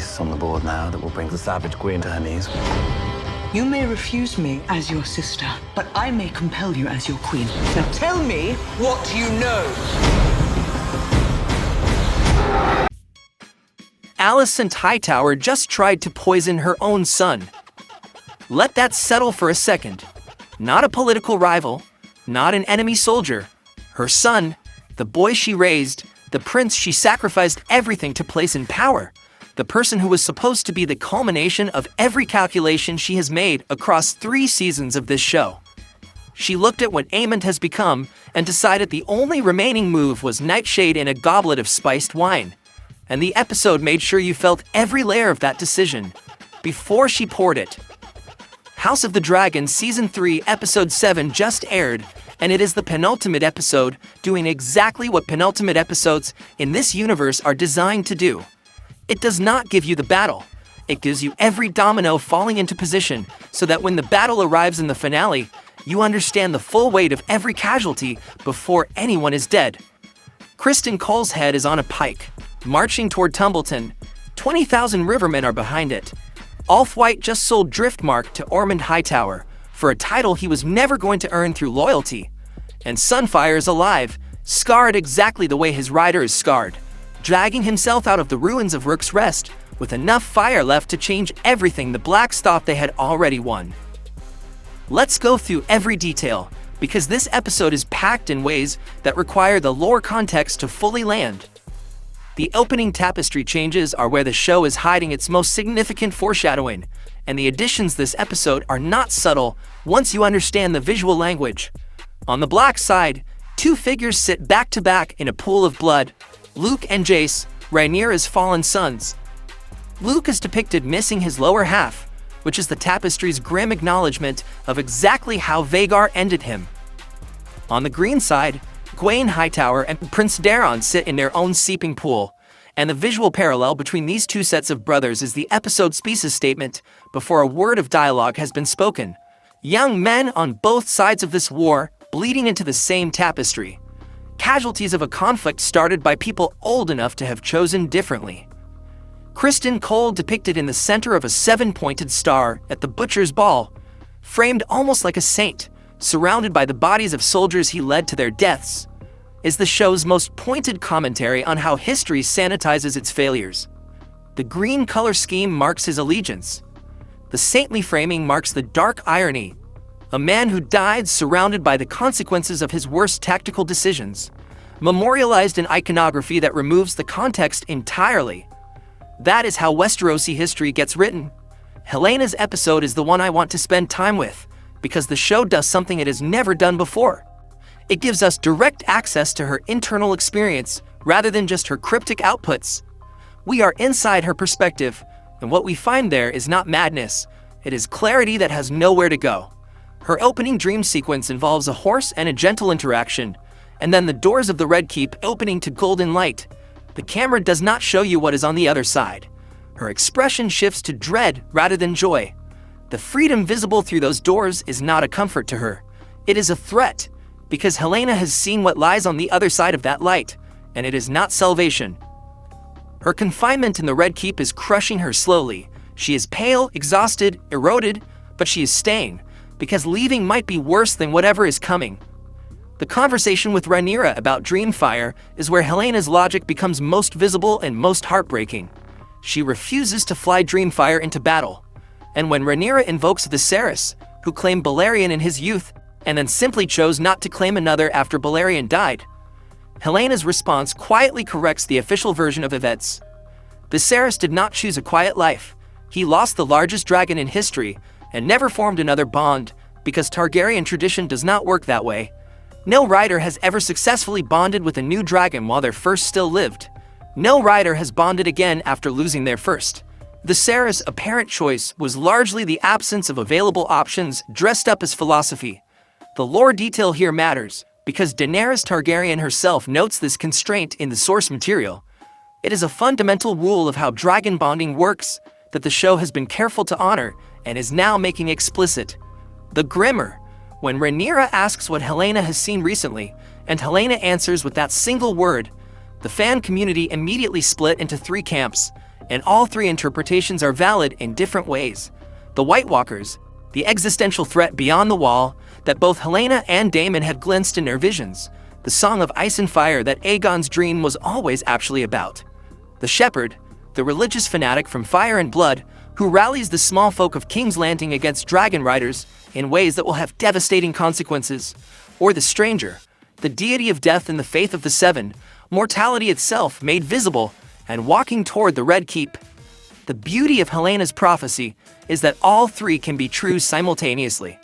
beasts on the board now that will bring the Savage Queen to her knees. You may refuse me as your sister, but I may compel you as your queen. Now tell me what you know. Alicent Hightower just tried to poison her own son. Let that settle for a second. Not a political rival, not an enemy soldier. Her son, the boy she raised, the prince she sacrificed everything to place in power. The person who was supposed to be the culmination of every calculation she has made across 3 seasons of this show. She looked at what Aemond has become and decided the only remaining move was nightshade in a goblet of spiced wine. And the episode made sure you felt every layer of that decision before she poured it. House of the Dragon Season 3 Episode 7 just aired, and it is the penultimate episode doing exactly what penultimate episodes in this universe are designed to do. It does not give you the battle. It gives you every domino falling into position so that when the battle arrives in the finale, you understand the full weight of every casualty before anyone is dead. Criston Cole's head is on a pike, marching toward Tumbleton. 20,000 rivermen are behind it. Ulf White just sold Driftmark to Ormund Hightower for a title he was never going to earn through loyalty. And Sunfyre is alive, scarred exactly the way his rider is scarred, dragging himself out of the ruins of Rook's Rest with enough fire left to change everything the Blacks thought they had already won. Let's go through every detail, because this episode is packed in ways that require the lore context to fully land. The opening tapestry changes are where the show is hiding its most significant foreshadowing, and the additions this episode are not subtle once you understand the visual language. On the Black side, 2 figures sit back to back in a pool of blood, Luke and Jace, Rhaenyra's fallen sons. Luke is depicted missing his lower half, which is the tapestry's grim acknowledgement of exactly how Vhagar ended him. On the green side, Gwaine Hightower and Prince Daeron sit in their own seeping pool, and the visual parallel between these 2 sets of brothers is the episode's thesis statement before a word of dialogue has been spoken. Young men on both sides of this war, bleeding into the same tapestry. Casualties of a conflict started by people old enough to have chosen differently. Criston Cole depicted in the center of a 7-pointed star at the Butcher's Ball, framed almost like a saint, surrounded by the bodies of soldiers he led to their deaths, is the show's most pointed commentary on how history sanitizes its failures. The green color scheme marks his allegiance. The saintly framing marks the dark irony, a man who died surrounded by the consequences of his worst tactical decisions, memorialized in iconography that removes the context entirely. That is how Westerosi history gets written. Helena's episode is the one I want to spend time with, because the show does something it has never done before. It gives us direct access to her internal experience rather than just her cryptic outputs. We are inside her perspective, and what we find there is not madness, it is clarity that has nowhere to go. Her opening dream sequence involves a horse and a gentle interaction, and then the doors of the Red Keep opening to golden light. The camera does not show you what is on the other side. Her expression shifts to dread rather than joy. The freedom visible through those doors is not a comfort to her. It is a threat, because Helaena has seen what lies on the other side of that light, and it is not salvation. Her confinement in the Red Keep is crushing her slowly. She is pale, exhausted, eroded, but she is staying, because leaving might be worse than whatever is coming. The conversation with Rhaenyra about Dreamfire is where Helena's logic becomes most visible and most heartbreaking. She refuses to fly Dreamfire into battle. And when Rhaenyra invokes Viserys, who claimed Balerion in his youth, and then simply chose not to claim another after Balerion died, Helena's response quietly corrects the official version of events. Viserys did not choose a quiet life. He lost the largest dragon in history, and never formed another bond, because Targaryen tradition does not work that way. No rider has ever successfully bonded with a new dragon while their first still lived. No rider has bonded again after losing their first. Viserys' apparent choice was largely the absence of available options dressed up as philosophy. The lore detail here matters, because Daenerys Targaryen herself notes this constraint in the source material. It is a fundamental rule of how dragon bonding works that the show has been careful to honor and is now making explicit. The Grimmer. When Rhaenyra asks what Helaena has seen recently, and Helaena answers with that single word, the fan community immediately split into 3 camps, and all three interpretations are valid in different ways. The White Walkers, the existential threat beyond the wall that both Helaena and Daemon had glimpsed in their visions, the Song of Ice and Fire that Aegon's dream was always actually about. The Shepherd, the religious fanatic from Fire and Blood, who rallies the small folk of King's Landing against dragon riders in ways that will have devastating consequences. Or the Stranger, the deity of death in the faith of the Seven, mortality itself made visible and walking toward the Red Keep. The beauty of Helena's prophecy is that all three can be true simultaneously.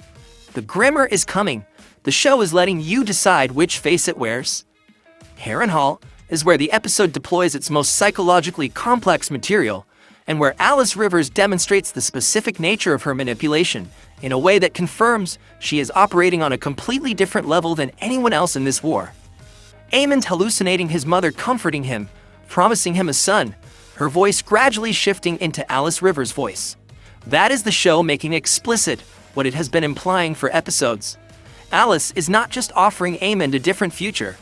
The Grimmer is coming. The show is letting you decide which face it wears. Harrenhal is where the episode deploys its most psychologically complex material, and where Alys Rivers demonstrates the specific nature of her manipulation in a way that confirms she is operating on a completely different level than anyone else in this war. Aemond hallucinating his mother comforting him, promising him a son, her voice gradually shifting into Alys Rivers' voice. That is the show making explicit what it has been implying for episodes. Alys is not just offering Aemond a different future,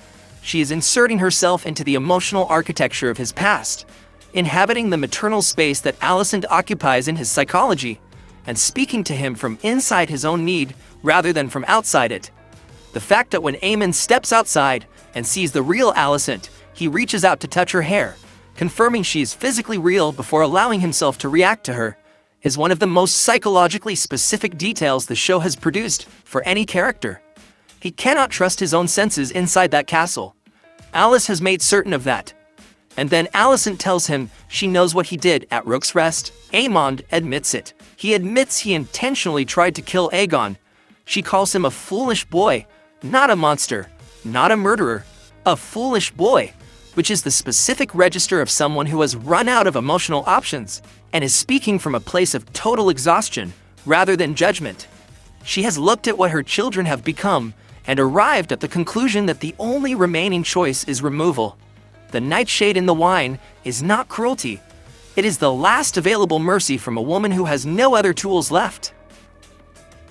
she is inserting herself into the emotional architecture of his past, inhabiting the maternal space that Alicent occupies in his psychology, and speaking to him from inside his own need rather than from outside it. The fact that when Aemond steps outside and sees the real Alicent, he reaches out to touch her hair, confirming she is physically real before allowing himself to react to her, is one of the most psychologically specific details the show has produced for any character. He cannot trust his own senses inside that castle. Alys has made certain of that. And then Alicent tells him she knows what he did at Rook's Rest. Aemond admits it. He admits he intentionally tried to kill Aegon. She calls him a foolish boy, not a monster, not a murderer, a foolish boy, which is the specific register of someone who has run out of emotional options and is speaking from a place of total exhaustion rather than judgment. She has looked at what her children have become and arrived at the conclusion that the only remaining choice is removal. The nightshade in the wine is not cruelty. It is the last available mercy from a woman who has no other tools left.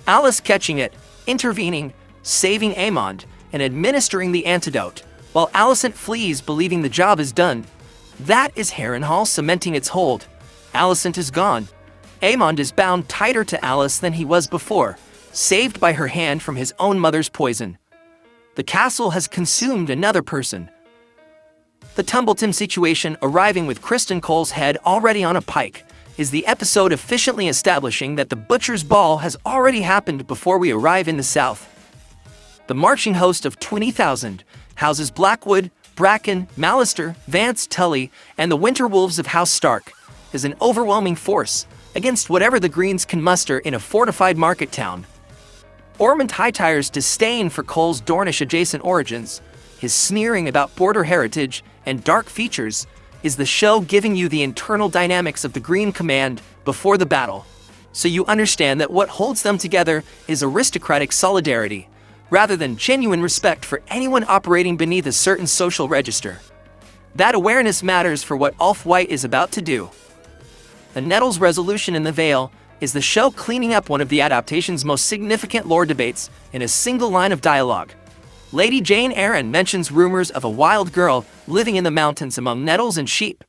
Alys catching it, intervening, saving Aemond, and administering the antidote, while Alicent flees believing the job is done. That is Harrenhal cementing its hold. Alicent is gone. Aemond is bound tighter to Alys than he was before, saved by her hand from his own mother's poison. The castle has consumed another person. The Tumbleton situation arriving with Criston Cole's head already on a pike is the episode efficiently establishing that the Butcher's Ball has already happened before we arrive in the south. The marching host of 20,000 houses Blackwood, Bracken, Mallister, Vance, Tully, and the Winter Wolves of House Stark is an overwhelming force against whatever the Greens can muster in a fortified market town. Ormund Hightower's disdain for Cole's Dornish-adjacent origins, his sneering about border heritage and dark features, is the show giving you the internal dynamics of the Green Command before the battle, so you understand that what holds them together is aristocratic solidarity, rather than genuine respect for anyone operating beneath a certain social register. That awareness matters for what Ulf White is about to do. The Nettles resolution in the Vale is the show cleaning up one of the adaptation's most significant lore debates in a single line of dialogue. Lady Jane Arryn mentions rumors of a wild girl living in the mountains among nettles and sheep.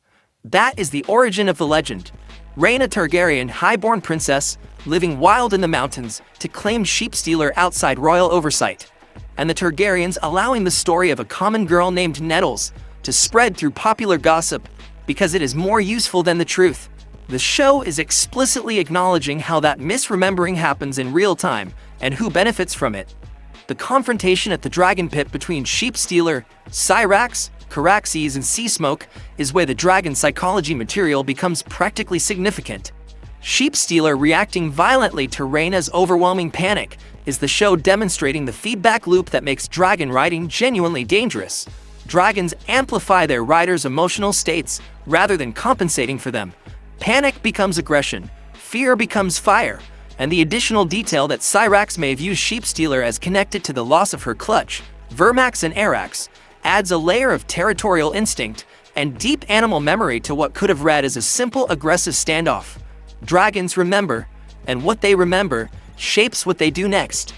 That is the origin of the legend. Rhaenyra Targaryen, highborn princess, living wild in the mountains to claim sheep stealer outside royal oversight, and the Targaryens allowing the story of a common girl named Nettles to spread through popular gossip because it is more useful than the truth. The show is explicitly acknowledging how that misremembering happens in real time and who benefits from it. The confrontation at the Dragon Pit between Sheep Stealer, Syrax, Caraxes, and Seasmoke is where the dragon psychology material becomes practically significant. Sheep Stealer reacting violently to Rhaenyra's overwhelming panic is the show demonstrating the feedback loop that makes dragon riding genuinely dangerous. Dragons amplify their riders' emotional states rather than compensating for them. Panic becomes aggression, fear becomes fire, and the additional detail that Syrax may view Sheep Stealer as connected to the loss of her clutch, Vermax and Arax, adds a layer of territorial instinct and deep animal memory to what could have read as a simple aggressive standoff. Dragons remember, and what they remember shapes what they do next.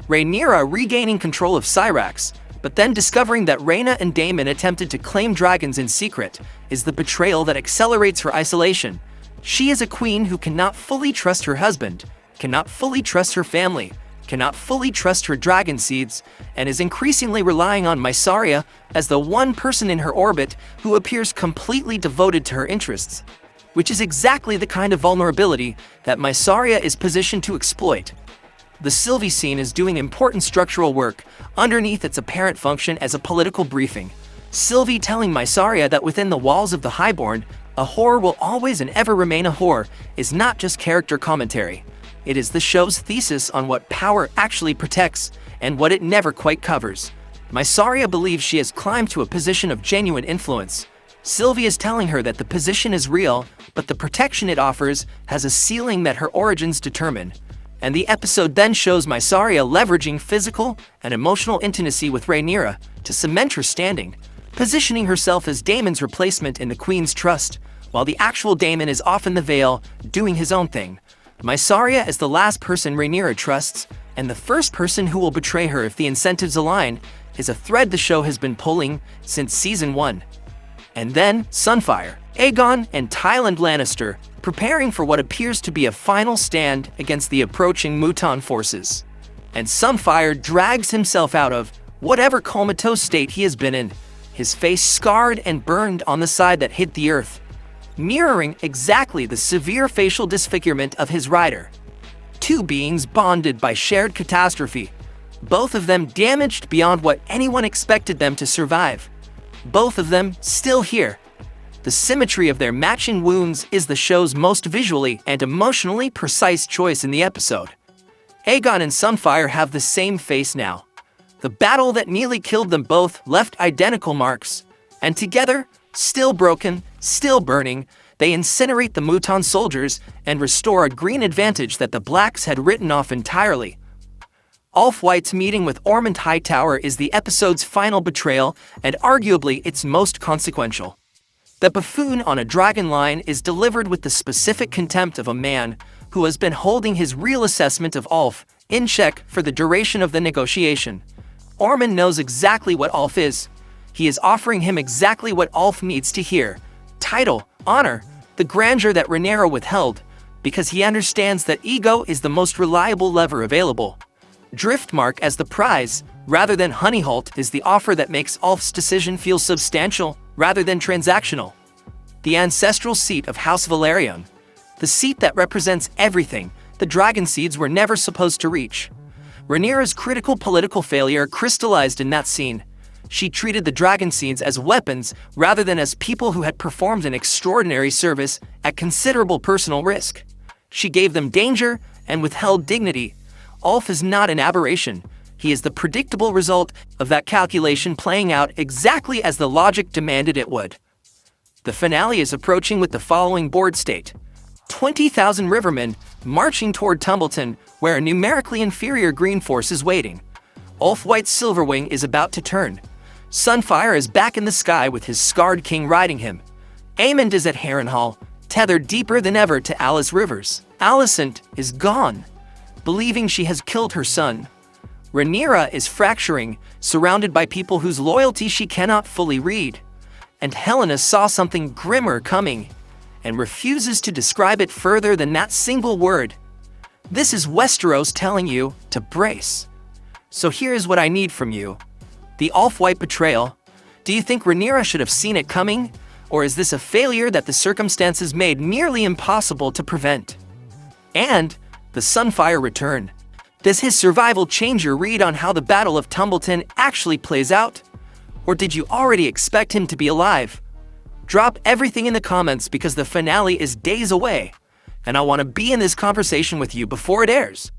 Rhaenyra regaining control of Syrax, But then discovering that Rhaenyra and Daemon attempted to claim dragons in secret is the betrayal that accelerates her isolation. She is a queen who cannot fully trust her husband, cannot fully trust her family, cannot fully trust her Dragonseeds, and is increasingly relying on Mysaria as the one person in her orbit who appears completely devoted to her interests, which is exactly the kind of vulnerability that Mysaria is positioned to exploit. The Sylvie scene is doing important structural work underneath its apparent function as a political briefing. Sylvie telling Mysaria that within the walls of the Highborn, a whore will always and ever remain a whore is not just character commentary. It is the show's thesis on what power actually protects and what it never quite covers. Mysaria believes she has climbed to a position of genuine influence. Sylvie is telling her that the position is real, but the protection it offers has a ceiling that her origins determine. And the episode then shows Mysaria leveraging physical and emotional intimacy with Rhaenyra to cement her standing, positioning herself as Daemon's replacement in the Queen's trust, while the actual Daemon is off in the Vale, doing his own thing. Mysaria is the last person Rhaenyra trusts, and the first person who will betray her if the incentives align, is a thread the show has been pulling since Season 1. And then, Sunfyre, Aegon, and Tywin Lannister, preparing for what appears to be a final stand against the approaching Mouton forces. And Sunfyre drags himself out of whatever comatose state he has been in, his face scarred and burned on the side that hit the earth, mirroring exactly the severe facial disfigurement of his rider. Two beings bonded by shared catastrophe, both of them damaged beyond what anyone expected them to survive. Both of them still here. The symmetry of their matching wounds is the show's most visually and emotionally precise choice in the episode. Aegon and Sunfyre have the same face now. The battle that nearly killed them both left identical marks, and together, still broken, still burning, they incinerate the Mouton soldiers and restore a green advantage that the Blacks had written off entirely. Ulf White's meeting with Ormund Hightower is the episode's final betrayal and arguably its most consequential. The buffoon on a dragon line is delivered with the specific contempt of a man who has been holding his real assessment of Ulf in check for the duration of the negotiation. Ormund knows exactly what Ulf is. He is offering him exactly what Ulf needs to hear: title, honor, the grandeur that Rhaenyra withheld, because he understands that ego is the most reliable lever available. Driftmark as the prize, rather than Honeyholt, is the offer that makes Ulf's decision feel substantial rather than transactional. The ancestral seat of House Velaryon, the seat that represents everything the Dragonseeds were never supposed to reach. Rhaenyra's critical political failure crystallized in that scene. She treated the Dragonseeds as weapons rather than as people who had performed an extraordinary service at considerable personal risk. She gave them danger and withheld dignity. Ulf is not an aberration. He is the predictable result of that calculation playing out exactly as the logic demanded it would. The finale is approaching with the following board state: 20,000 rivermen marching toward Tumbleton, where a numerically inferior green force is waiting. Ulf White's Silverwing is about to turn. Sunfyre is back in the sky with his scarred king riding him. Aemond is at Harrenhal, tethered deeper than ever to Alys rivers. Alicent is gone, believing she has killed her son. Rhaenyra is fracturing, surrounded by people whose loyalty she cannot fully read. And Helena saw something grimmer coming, and refuses to describe it further than that single word. This is Westeros telling you to brace. So here is what I need from you. The Ulf White betrayal. Do you think Rhaenyra should have seen it coming? Or is this a failure that the circumstances made nearly impossible to prevent? And the Sunfyre return. Does his survival change your read on how the Battle of Tumbleton actually plays out? Or did you already expect him to be alive? Drop everything in the comments because the finale is days away, and I want to be in this conversation with you before it airs.